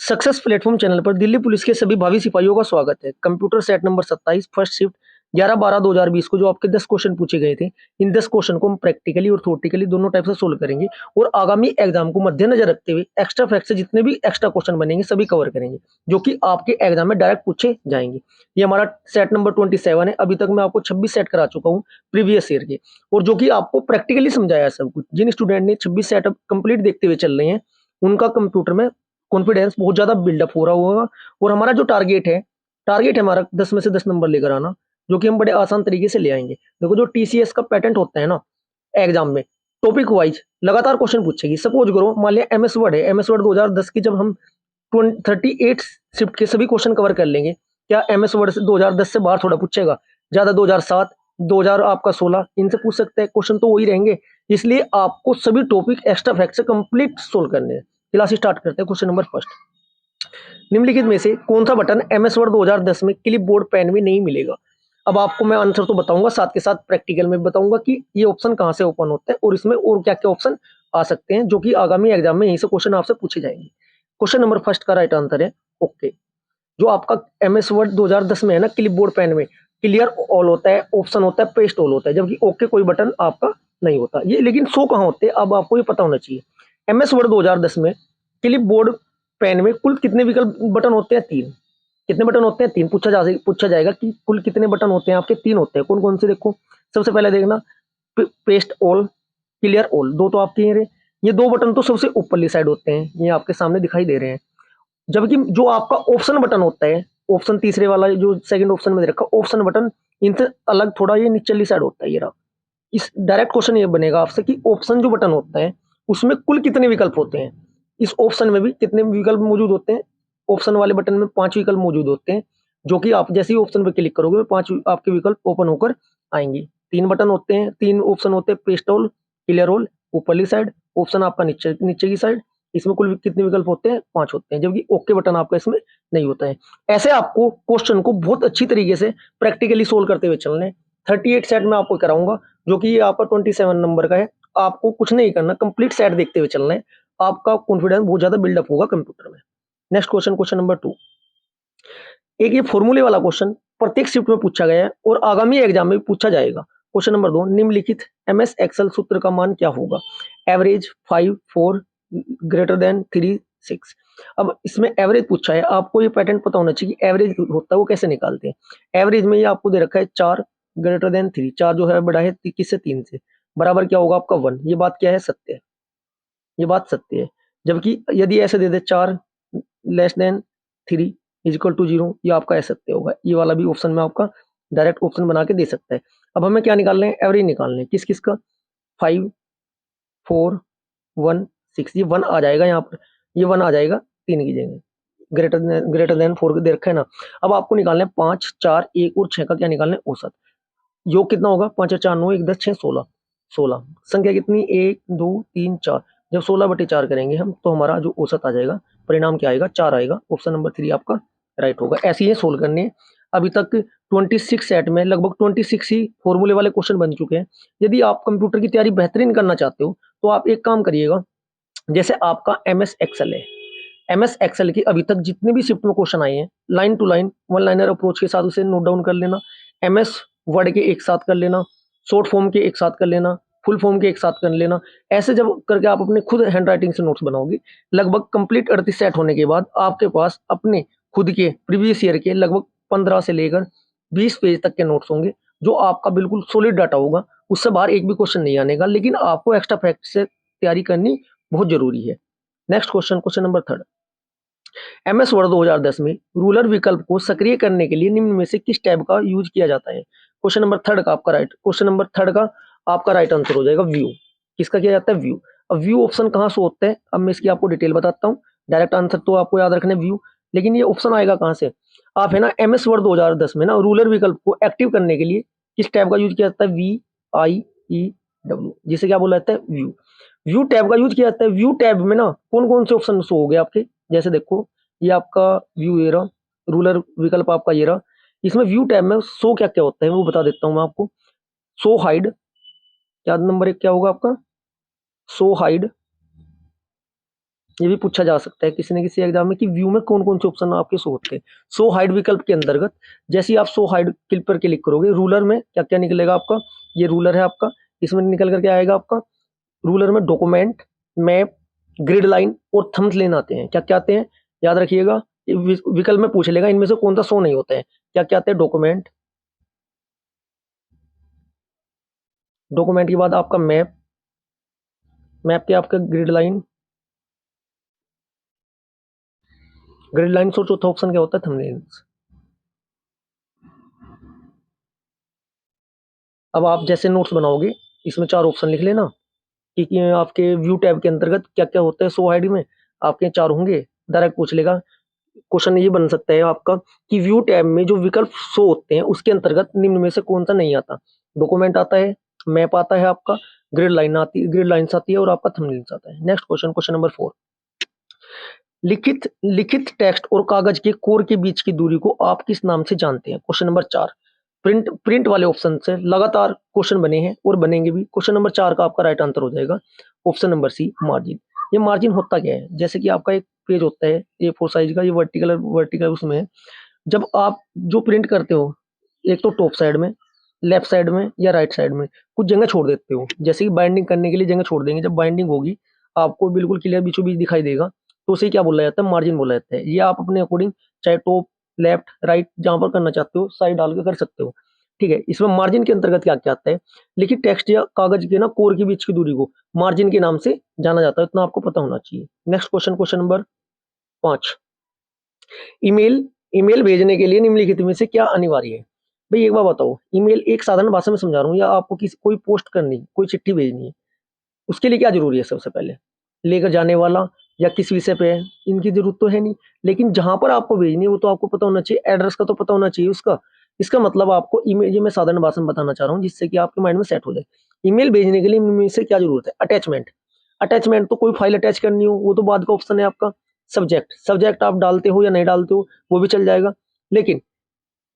Success platform channel पर Delhi police के सभी भावी सिपाहियों का स्वागत है। Computer set number 27 first shift 11/12/2020 को जो आपके 10 क्वेश्चन पूछे गए थे, इन 10 क्वेश्चन को हम प्रैक्टिकली और थ्योरेटिकली दोनों टाइप से सोल्व करेंगे और आगामी एग्जाम को मद्देनजर रखते हुए एक्स्ट्रा फैक्ट से जितने भी एक्स्ट्रा क्वेश्चन बनेंगे सभी कवर करेंगे, जो कि आपके एग्जाम में डायरेक्ट पूछे जाएंगे। ये हमारा सेट नंबर 27 है। अभी तक मैं आपको 26 सेट करा चुका हूँ प्रीवियस ईयर के, और जो कि आपको प्रैक्टिकली समझाया है सब कुछ। जिन स्टूडेंट ने 26 सेट कंप्लीट देखते हुए चल रहे हैं, उनका कंप्यूटर में कॉन्फिडेंस बहुत ज्यादा बिल्डअप हो रहा होगा। और हमारा जो टारगेट है हमारा 10 में से 10 नंबर लेकर आना, जो कि हम बड़े आसान तरीके से ले आएंगे। देखो, जो टीसीएस का पैटर्न होता है ना, एग्जाम में टॉपिक वाइज लगातार क्वेश्चन पूछेगी। सपोज करो, मान लिया एमएस वर्ड है, एमएस वर्ड 2010 की जब हम 38 शिफ्ट के सभी क्वेश्चन कवर कर लेंगे, क्या एमएस वर्ड से 2010 से बाहर थोड़ा पूछेगा? ज्यादा 2007, 2000 आपका 16 इनसे पूछ सकते हैं क्वेश्चन, तो वही रहेंगे। इसलिए आपको सभी टॉपिक एक्स्ट्रा फैक्ट से कंप्लीट सोल्व करने हैं। क्लास स्टार्ट करते हैं। क्वेश्चन नंबर फर्स्ट, निम्नलिखित में से कौन सा बटन एमएस वर्ड 2010 में क्लिप बोर्ड पेन में नहीं मिलेगा? अब आपको मैं आंसर तो बताऊंगा, साथ के साथ प्रैक्टिकल में बताऊंगा कि ये ऑप्शन कहां से ओपन होता है और इसमें और क्या क्या ऑप्शन आ सकते हैं, जो कि आगामी एग्जाम में यहीं से क्वेश्चन आपसे पूछे जाएंगे। क्वेश्चन नंबर फर्स्ट का राइट आंसर है ओके। जो आपका एमएस वर्ड 2010 में है ना, क्लिप बोर्ड पेन में क्लियर ऑल होता है, ऑप्शन होता है, पेस्ट ऑल होता है, जबकि ओके कोई बटन आपका नहीं होता। ये लेकिन शो कहां होते हैं, अब आपको ये पता होना चाहिए। एमएस वर्ड 2010 में क्लिप बोर्ड पेन में कुल कितने विकल्प बटन होते हैं? 3। कितने बटन होते हैं? 3। पूछा जाएगा कि कुल कितने बटन होते हैं आपके? 3 होते हैं। कौन कौन से? देखो, सबसे पहले देखना, पेस्ट ऑल, क्लियर ऑल, दो तो आपके ये 2 बटन तो सबसे ऊपरली साइड होते हैं, ये आपके सामने दिखाई दे रहे हैं। जबकि जो आपका ऑप्शन बटन होता है, ऑप्शन तीसरे वाला जो सेकंड ऑप्शन में दे रखा ऑप्शन बटन, इनसे अलग थोड़ा ये निचली साइड होता है। ये रहा। इस डायरेक्ट क्वेश्चन ये बनेगा आपसे कि ऑप्शन जो बटन होता है उसमें कुल कितने विकल्प होते हैं? इस ऑप्शन में भी कितने विकल्प मौजूद होते हैं? ऑप्शन वाले बटन में 5 विकल्प मौजूद होते हैं, जो कि आप जैसे ही ऑप्शन पे क्लिक करोगे 5 आपके विकल्प ओपन होकर आएंगे। 3 बटन होते हैं, 3 ऑप्शन होते हैं, पेस्ट ऑल, क्लियर ऑल, ऊपरली साइड, ऑप्शन आपका नीचे नीचे की साइड। इसमें कुल कितने विकल्प होते हैं? 5 होते हैं, जबकि ओके बटन आपका इसमें नहीं होता है। ऐसे आपको क्वेश्चन को बहुत अच्छी तरीके से प्रैक्टिकली सोल्व करते हुए चलना है। 38 सेट में आपको कराऊंगा, जो कि ये आपका 27 नंबर का है। आपको कुछ नहीं करना, कंप्लीट सेट देखते हुए चलना है। आपका कॉन्फिडेंस बहुत ज्यादा बिल्डअप होगा कंप्यूटर में। Next question, question number 2। एक ये फॉर्मूले वाला क्वेश्चन प्रत्येक शिफ्ट में पूछा गया है और आगामी एग्जाम में भी पूछा जाएगा। क्वेश्चन नंबर 2, निम्नलिखित एमएस एक्सेल सूत्र का मान क्या होगा? Average 5, 4, greater than 3, 6। अब इसमें एवरेज पूछा है, आपको ये पैटर्न पता होना चाहिए कि एवरेज होता है वो कैसे निकालते हैं। एवरेज में ये आपको दे रखा है 4 ग्रेटर देन 3, 4 जो है बड़ा है किससे? 3 से। बराबर क्या होगा आपका? 1। ये बात क्या है? सत्य है। ये बात सत्य है। जबकि यदि ऐसे दे दे 4 less than 3 is equal to 0, ये आपका असत्य होगा। ये वाला भी ऑप्शन में आपका डायरेक्ट ऑप्शन बना के दे सकता है। अब हमें क्या निकालना है? एवरेज निकालना है। किस किस का? 5, 4, 1, 6। ये 1 आ जाएगा यहाँ पर, ये 1 आ जाएगा 3 की जगह। ग्रेटर देन 4 दे रखा है ना। अब आपको निकालना है 5, 4, 1 और 6 का क्या निकालना है? औसत। योग कितना होगा? 5 और 4 9, 1 10 6 16। 16 संख्या कितनी? 1 2 3 4। जब 16/4 करेंगे हम, तो हमारा जो औसत आ जाएगा, परिणाम क्या आएगा? 4 आएगा। ऑप्शन नंबर 3 आपका राइट होगा। ऐसे ही सोल्व करने हैं। अभी तक 26 सेट में लगभग 26 ही फॉर्मूले वाले क्वेश्चन बन चुके हैं। यदि आप कंप्यूटर की तैयारी बेहतरीन करना चाहते हो, तो आप एक काम करिएगा। जैसे आपका एमएस एक्सेल है, एमएस एक्सेल की अभी तक जितने भी शिफ्ट में क्वेश्चन आए हैं, line to line one liner approach के साथ उसे नोट डाउन कर लेना। एमएस वर्ड के एक साथ कर लेना, शॉर्ट फॉर्म के एक साथ कर लेना, फुल फॉर्म के एक साथ कर लेना। ऐसे जब करके आप अपने खुद हैंड राइटिंग से नोट्स बनाओगे, लगभग कंप्लीट 38 सेट होने के बाद आपके पास अपने खुद के प्रीवियस ईयर के लगभग 15 से लेकर 20 पेज तक के नोट्स होंगे, जो आपका बिल्कुल सॉलिड डाटा होगा। उससे बाहर एक भी क्वेश्चन नहीं आने का, लेकिन आपको एक्स्ट्रा फैक्ट से तैयारी करनी बहुत जरूरी है। Next question, question number 3। MS word 2010 में रूलर विकल्प को सक्रिय करने के लिए निम्न में से किस टैब का यूज किया जाता है? क्वेश्चन नंबर 3 का आपका राइट आंसर हो जाएगा व्यू। किसका किया जाता है? व्यू। अब व्यू ऑप्शन कहाँ से होता है, अब मैं इसकी आपको डिटेल बताता हूँ। डायरेक्ट आंसर तो आपको याद रखना है व्यू, लेकिन ये ऑप्शन आएगा कहाँ से? आप है ना एमएस वर्ड 2010 में ना रूलर विकल्प को एक्टिव करने के लिए किस टैब का यूज किया जाता है? VIEW, जिसे क्या बोला जाता है? व्यू। व्यू टैब का यूज किया जाता है। व्यू टैब में ना कौन कौन से ऑप्शन शो हो गए आपके? जैसे देखो, ये आपका व्यू ये रहा, रूलर विकल्प आपका ये रहा। इसमें व्यू टैब में शो क्या क्या होता है वो बता देता हूँ मैं आपको। शो हाइड, क्या नंबर 1 क्या होगा आपका? शो हाइड, ये भी पूछा जा सकता है किसी न किसी एग्जाम में कि व्यू में कौन कौन से ऑप्शन आपके शो होते हैं। शो हाइड विकल्प के अंतर्गत जैसे ही आप शो हाइड क्लिक पर क्लिक करोगे, रूलर में क्या क्या निकलेगा आपका, ये रूलर है आपका, इसमें निकल करके आएगा आपका रूलर में डॉक्यूमेंट, मैप, ग्रिड लाइन और थंबनेल आते हैं। क्या क्या आते हैं याद रखिएगा, विकल्प में पूछ लेगा इनमें से कौन सा शो नहीं होता है। क्या क्या आते हैं, डॉक्यूमेंट, डॉक्यूमेंट के बाद आपका मैप, मैप के आपका ग्रिड लाइन, ग्रिड लाइन और चौथा ऑप्शन क्या होता है, थंबनेल्स। अब आप जैसे नोट्स बनाओगे इसमें चार ऑप्शन लिख लेना कि आपके व्यू टैब के अंतर्गत क्या क्या होता है शो आईडी में, आपके चार होंगे। डायरेक्ट पूछ लेगा, क्वेश्चन ये बन सकता है आपका कि व्यू टैब में जो विकल्प शो होते हैं उसके अंतर्गत निम्न में से कौन सा नहीं आता। डॉक्यूमेंट आता है, मैप आता है आपका, ग्रिड लाइन्स आती है और आपका थंबनेल्स आता है। Next question, question number 4। लिखित लिखित टेक्स्ट और कागज के कोर के बीच की दूरी को आप किस नाम से जानते हैं। Question number 4। प्रिंट वाले ऑप्शन से लगातार क्वेश्चन बने हैं और बनेंगे भी। क्वेश्चन नंबर 4 का आपका राइट आंसर हो जाएगा ऑप्शन नंबर सी, मार्जिन। ये मार्जिन होता क्या है, जैसे कि आपका एक पेज होता है A4 साइज का, ये वर्टिकल वर्टिकल उसमें है। जब आप जो प्रिंट करते हो, एक तो टॉप साइड में, लेफ्ट साइड में या राइट साइड में कुछ जगह छोड़ देते हो, जैसे कि बाइंडिंग करने के लिए जगह छोड़ देंगे। जब बाइंडिंग होगी आपको बिल्कुल क्लियर बीचों बीच दिखाई देगा, तो उसे क्या बोला जाता है, मार्जिन बोला जाता है। ये आप अपने अकॉर्डिंग चाहे टॉप, लेफ्ट, राइट जहां पर करना चाहते हो साइड डाल के कर सकते हो। ठीक है, इसमें मार्जिन के अंतर्गत क्या क्या आता है, लेकिन टेक्स्ट या कागज के ना कोर के बीच की दूरी को मार्जिन के नाम से जाना जाता है, इतना आपको पता होना चाहिए। Next question, question number 5। Email email भेजने के लिए निम्नलिखित में से क्या अनिवार्य है। भाई एक बार बताओ, ईमेल एक साधारण भाषा में समझा रहा हूँ, या आपको किसी कोई पोस्ट करनी, कोई चिट्ठी भेजनी है, उसके लिए क्या जरूरी है। सबसे पहले लेकर जाने वाला या किस विषय पे है, इनकी जरूरत तो है नहीं, लेकिन जहां पर आपको भेजनी है वो तो आपको पता होना चाहिए, एड्रेस का तो पता होना चाहिए उसका। इसका मतलब आपको ईमेल, ये मैं साधारण भाषा में बताना चाह रहा हूँ जिससे कि आपके माइंड में सेट हो जाए। ईमेल भेजने के लिए इनमें से क्या जरूरत है, अटैचमेंट। अटैचमेंट तो कोई फाइल अटैच करनी हो वो तो बाद का ऑप्शन है आपका। सब्जेक्ट आप डालते हो या नहीं डालते हो वो भी चल जाएगा, लेकिन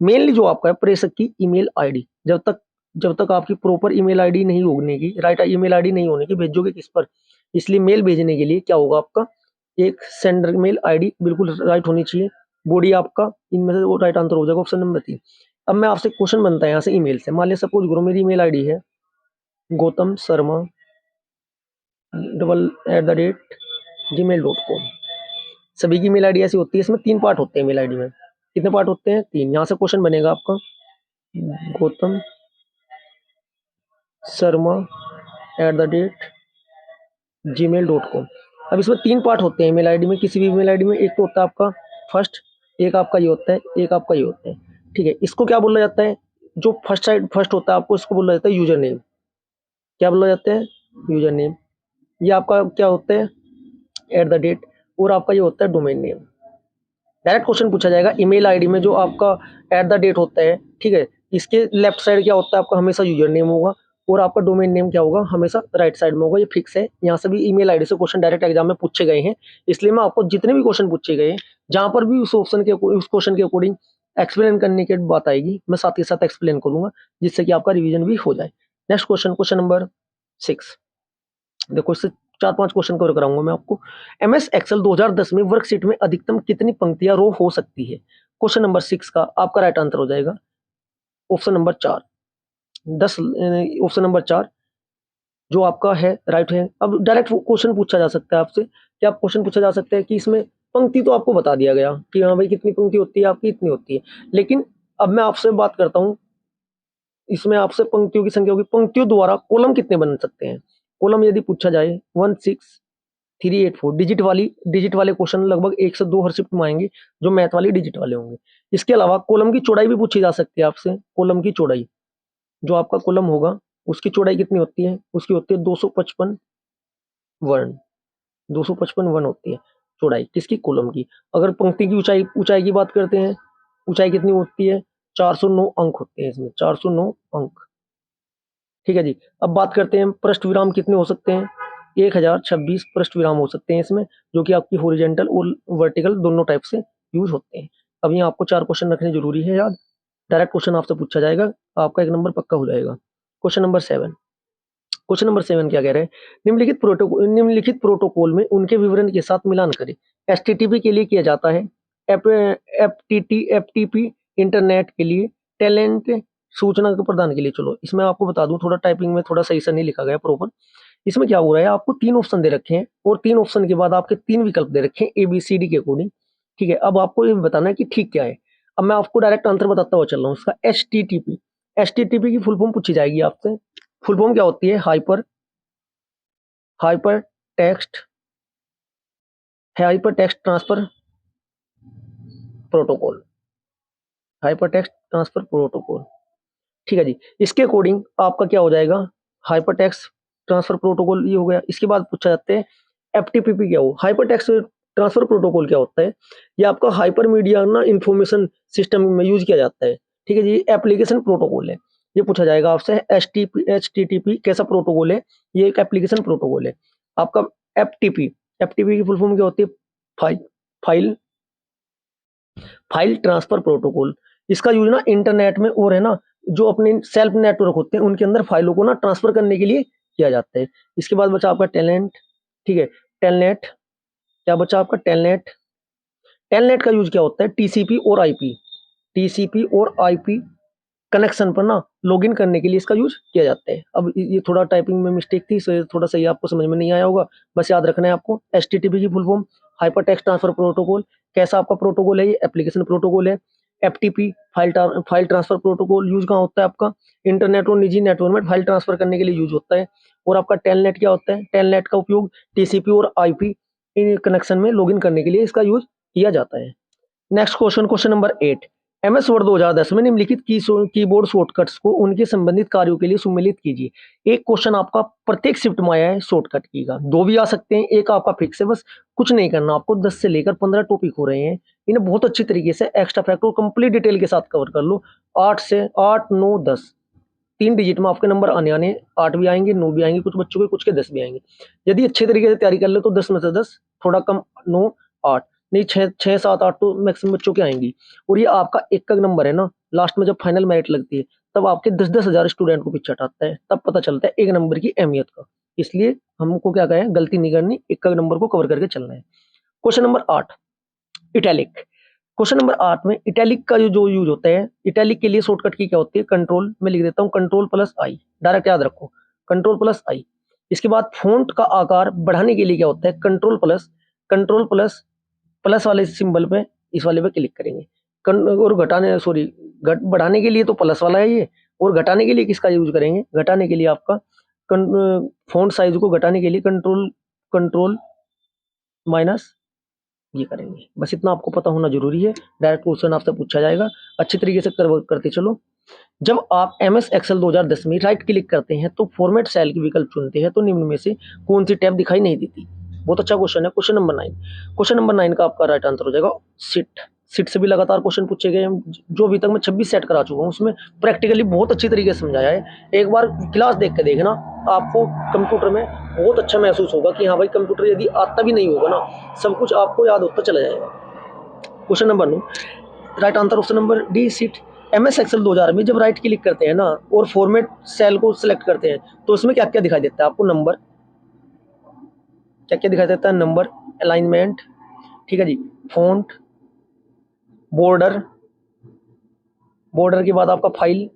मेनली जो आपका है प्रेषक की ईमेल आईडी। जब तक आपकी प्रॉपर ईमेल आईडी नहीं होने की, राइट ईमेल आईडी नहीं होने की, भेजोगे किस पर। इसलिए मेल भेजने के लिए क्या होगा आपका, एक सेंडर मेल आईडी बिल्कुल राइट होनी चाहिए। बॉडी आपका इनमें से वो राइट आंसर हो जाएगा ऑप्शन नंबर 3। अब मैं आपसे क्वेश्चन बनता है यहाँ से ईमेल से, मान लिया सपोज करो मेरी ईमेल आईडी है गौतम शर्मा @gmail.com। सभी की मेल आईडी ऐसी होती है, इसमें 3 पार्ट होते हैं मेल आईडी में। कितने पार्ट होते हैं, 3। यहाँ से क्वेश्चन बनेगा आपका गौतम शर्मा @gmail.com। अब इसमें 3 पार्ट होते हैं ईमेल आईडी में, किसी भी ईमेल आईडी में। एक तो होता है आपका फर्स्ट, एक आपका ये होता है, एक आपका ये होता है। ठीक है, इसको क्या बोला जाता है, जो फर्स्ट होता है आपको इसको बोला जाता है यूजर नेम। क्या बोला जाता है, यूजर नेम। ये आपका क्या होता है, @ और आपका ये होता है डोमेन नेम। डायरेक्ट क्वेश्चन पूछा जाएगा ईमेल आईडी में जो आपका @ होता है, ठीक है, इसके लेफ्ट साइड क्या होता है आपका, हमेशा यूजर नेम होगा, और आपका डोमेन नेम क्या होगा, हमेशा राइट साइड में होगा। ये फिक्स है। यहाँ से भी ईमेल आईडी से क्वेश्चन डायरेक्ट एग्जाम में पूछे गए हैं, इसलिए मैं आपको जितने भी क्वेश्चन पूछे गए हैं जहां पर भी उस ऑप्शन के उस क्वेश्चन के अकॉर्डिंग एक्सप्लेन करने की बात आएगी, मैं साथ ही साथ एक्सप्लेन करूंगा जिससे कि आपका रिविजन भी हो जाए। Next question, question number 6। देखो इससे 4-5 क्वेश्चन कवर कराऊंगा मैं आपको। एमएस एक्सेल 2010 में वर्कशीट में अधिकतम कितनी पंक्तियां रो हो सकती है। क्वेश्चन नंबर 6 का आपका राइट आंसर हो जाएगा ऑप्शन नंबर 4, 10। ऑप्शन नंबर 4 जो आपका है राइट है। अब डायरेक्ट क्वेश्चन पूछा जा सकता है आपसे, क्या क्वेश्चन पूछा जा सकता है कि इसमें पंक्ति तो आपको बता दिया गया कि हाँ भाई कितनी पंक्ति होती है आपकी, इतनी होती है, लेकिन अब मैं आपसे बात करता हूँ, इसमें आपसे पंक्तियों की संख्या होगी, पंक्तियों द्वारा कॉलम कितने बन सकते हैं। कॉलम यदि पूछा जाए 16384, डिजिट वाले क्वेश्चन लगभग 1 से 2 हर शिफ्ट में आएंगे जो मैथ वाली डिजिट वाले होंगे। इसके अलावा कॉलम की चौड़ाई भी पूछी जा सकती है आपसे। कॉलम की चौड़ाई, जो आपका कॉलम होगा उसकी चौड़ाई कितनी होती है, उसकी होती है 255 वर्ण, 255 वर्ण होती है चौड़ाई किसकी, कॉलम की। अगर पंक्ति की ऊंचाई ऊंचाई की बात करते हैं, ऊंचाई कितनी होती है, 409 अंक होते हैं इसमें, 409 अंक। ठीक है जी। अब बात करते हैं पृष्ठ विराम कितने हो सकते हैं, 1026 पृष्ठ विराम हो सकते हैं इसमें, जो कि आपकी हॉरिजॉन्टल और वर्टिकल दोनों टाइप से यूज होते हैं। अब यहाँ आपको 4 क्वेश्चन रखने जरूरी है याद, डायरेक्ट क्वेश्चन आपसे पूछा जाएगा, आपका 1 नंबर पक्का हो जाएगा। Question number 7। क्वेश्चन नंबर 7 क्या कह रहे हैं, निम्नलिखित प्रोटोकॉल में उनके विवरण के साथ मिलान करें। एचटीटीपी के लिए किया जाता है, एफटीपी इंटरनेट के लिए, टैलेंट सूचना के प्रदान के लिए। चलो इसमें आपको बता दूं, थोड़ा टाइपिंग में थोड़ा सही से नहीं लिखा गया प्रॉपर। इसमें क्या हो रहा है, आपको 3 ऑप्शन दे रखे हैं और 3 ऑप्शन के बाद आपके 3 विकल्प दे रखे हैं ABCD के अकॉर्डिंग। ठीक है, अब आपको ये बताना है कि ठीक क्या है। अब मैं आपको डायरेक्ट आंसर बताता हुआ चल रहा हूँ इसका। एचटीटीपी की फुल फॉर्म पूछी जाएगी आपसे। फुल फॉर्म क्या होती है, hyper text transfer protocol, hyper text transfer protocol. ठीक है जी, इसके अकॉर्डिंग आपका क्या हो जाएगा, हाइपर टेक्स्ट ट्रांसफर प्रोटोकॉल ये हो गया। इसके बाद पूछा जाता है एफटीपी क्या हो, हाइपर टेक्स्ट ट्रांसफर प्रोटोकॉल क्या होता है, ये आपका हाइपर मीडिया ना इंफॉर्मेशन सिस्टम में यूज किया जाता है। ठीक है जी, एप्लीकेशन प्रोटोकॉल है, ये पूछा जाएगा आपसे। एचटीटीपी कैसा प्रोटोकॉल है, ये एक एप्लीकेशन प्रोटोकॉल है। आपका एफटीपी की फुल फॉर्म क्या होती है, फाइल फाइल ट्रांसफर प्रोटोकॉल। इसका यूज ना इंटरनेट में और है ना जो अपने सेल्फ नेटवर्क होते हैं उनके अंदर फाइलों को ना ट्रांसफर करने के लिए किया जाता है। इसके बाद बचा आपका टेलनेट। ठीक है, टेलनेट क्या बचा आपका, टेलनेट का यूज क्या होता है, टीसीपी और आईपी कनेक्शन पर ना लॉगिन करने के लिए इसका यूज किया जाता है। अब ये थोड़ा टाइपिंग में मिस्टेक थी, सो थोड़ा सा ये आपको समझ में नहीं आया होगा, बस याद रखना है आपको। एचटीटीपी की full form hyper text transfer protocol, कैसा आपका प्रोटोकॉल है, ये एप्लीकेशन प्रोटोकॉल है। FTP file transfer protocol use कहाँ होता है आपका, इंटरनेट और निजी नेटवर्क में फाइल ट्रांसफर करने के लिए यूज होता है। और आपका टेलनेट क्या होता है, टेलनेट का उपयोग टीसीपी और आईपी कनेक्शन में लॉगिन करने के लिए इसका यूज किया जाता है। Next question number 8, MS word 2010 में निम्नलिखित कीबोर्ड शॉर्टकट्स को उनके संबंधित कार्यों के लिए सुमेलित कीजिए। एक क्वेश्चन आपका प्रत्येक शिफ्ट में आया है शॉर्टकट की का, 2 भी आ सकते हैं, एक आपका फिक्स है। बस कुछ नहीं करना आपको, 10 से लेकर 15 टॉपिक हो रहे हैं, इन्हें बहुत अच्छी तरीके से एक्स्ट्रा फैक्ट और कंप्लीट डिटेल के साथ कवर कर लो। 8 9 10 3 डिजिट में आपके नंबर आने 8 भी आएंगे, 9 भी आएंगे, कुछ बच्चों के कुछ के 10 भी आएंगे। यदि अच्छे तरीके से तैयारी कर ले तो 10 में से 10, थोड़ा कम 9 8 नहीं 6 7 8 तो मैक्सिमम बच्चों के आएंगी। और ये आपका एक नंबर है ना, लास्ट में जब फाइनल मेरिट लगती है तब आपके 10 हजार स्टूडेंट को पीछे हटाता है, तब पता चलता है एक नंबर की अहमियत का। इसलिए हमको क्या कहें, गलती नहीं करनी, एक नंबर को कवर करके चलना है। Question number 8, italic. Question number 8 में इटैलिक का जो यूज होता है, इटैलिक के लिए शॉर्टकट की क्या होती है, कंट्रोल में लिख देता हूँ, कंट्रोल+I, डायरेक्ट याद रखो, कंट्रोल+I। इसके बाद फॉन्ट का आकार बढ़ाने के लिए क्या होता है, कंट्रोल प्लस वाले सिंबल पे, इस वाले पे क्लिक करेंगे। और बढ़ाने के लिए तो प्लस वाला है ये, और घटाने के लिए किसका यूज करेंगे, घटाने के लिए आपका फॉन्ट साइज को घटाने के लिए कंट्रोल माइनस ये करेंगे। बस इतना आपको पता होना जरूरी है, डायरेक्ट क्वेश्चन आपसे पूछा जाएगा, अच्छी तरीके से करते चलो। जब आप MS एक्सेल 2010 में राइट क्लिक करते हैं तो फॉर्मेट सेल की विकल्प चुनते हैं तो निम्न में से कौन सी टैब दिखाई नहीं देती। बहुत अच्छा क्वेश्चन है। क्वेश्चन नंबर 9 का आपका राइट आंसर हो जाएगा सिट से भी लगातार क्वेश्चन पूछे गए हैं, जो अभी तक मैं 26 सेट करा चुका हूँ, उसमें प्रैक्टिकली बहुत अच्छी तरीके से समझाया है। एक बार क्लास देख के देखना, आपको कंप्यूटर में बहुत अच्छा महसूस होगा कि हाँ भाई, कंप्यूटर यदि आता भी नहीं होगा ना, सब कुछ आपको याद होता चला जाएगा। Question number 9, right answer option number D, सिट। MS एक्सेल 2000 में जब राइट क्लिक करते हैं ना और फॉर्मेट सेल को सिलेक्ट करते हैं तो उसमें क्या क्या दिखाई देता है आपको, नंबर, क्या क्या दिखाई देता है, नंबर, अलाइनमेंट, ठीक है जी, फॉन्ट, बॉर्डर के बाद आपका फाइल,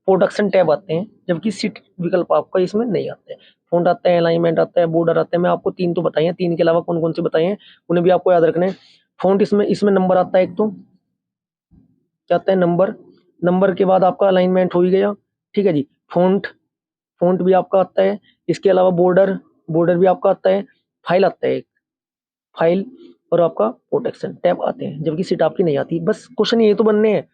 प्रोडक्शन टैब आते हैं, जबकि सीट विकल्प आपका इसमें नहीं आते हैं। फॉन्ट आता है, अलाइनमेंट आता है, बॉर्डर आता है। मैं आपको 3 तो बताए हैं, 3 के अलावा कौन कौन से बताए हैं उन्हें भी आपको याद रखना है। फॉन्ट इसमें नंबर आता है, एक तो क्या आता है, नंबर के बाद आपका अलाइनमेंट हो ही गया, ठीक है जी। फॉन्ट भी आपका आता है, इसके अलावा बॉर्डर भी आपका आता है, फाइल आता है, फाइल और आपका प्रोटेक्शन टैब आते हैं, जबकि सीट आपकी नहीं आती। बस क्वेश्चन ये तो बनने हैं,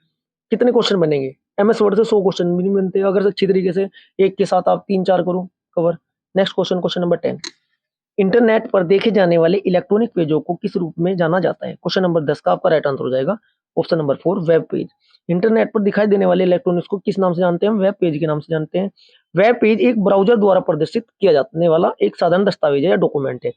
कितने क्वेश्चन बनेंगे, MS वर्ड से 100 क्वेश्चन भी नहीं बनते अगर अच्छी तरीके से एक के साथ आप 3-4 करो cover. Next question number 10, internet पर देखे जाने वाले इलेक्ट्रॉनिक पेजों को किस रूप में जाना जाता है। क्वेश्चन नंबर 10 का आपका राइट आंसर हो जाएगा option number 4, web page. Internet पर दिखाई देने वाले इलेक्ट्रॉनिक्स को किस नाम से जानते हैं, वेब पेज के नाम से जानते हैं। वेब पेज एक ब्राउजर द्वारा प्रदर्शित किया जाने वाला एक साधारण दस्तावेज है या डॉक्यूमेंट है।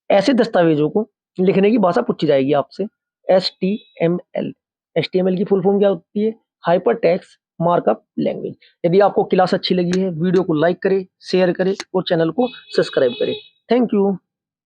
ऐसे दस्तावेजों को लिखने की भाषा पूछी जाएगी आपसे, HTML। HTML की फुल फॉर्म क्या होती है, हाइपर टेक्स्ट मार्कअप लैंग्वेज। यदि आपको क्लास अच्छी लगी है, वीडियो को लाइक करें, शेयर करें और चैनल को सब्सक्राइब करें। Thank you.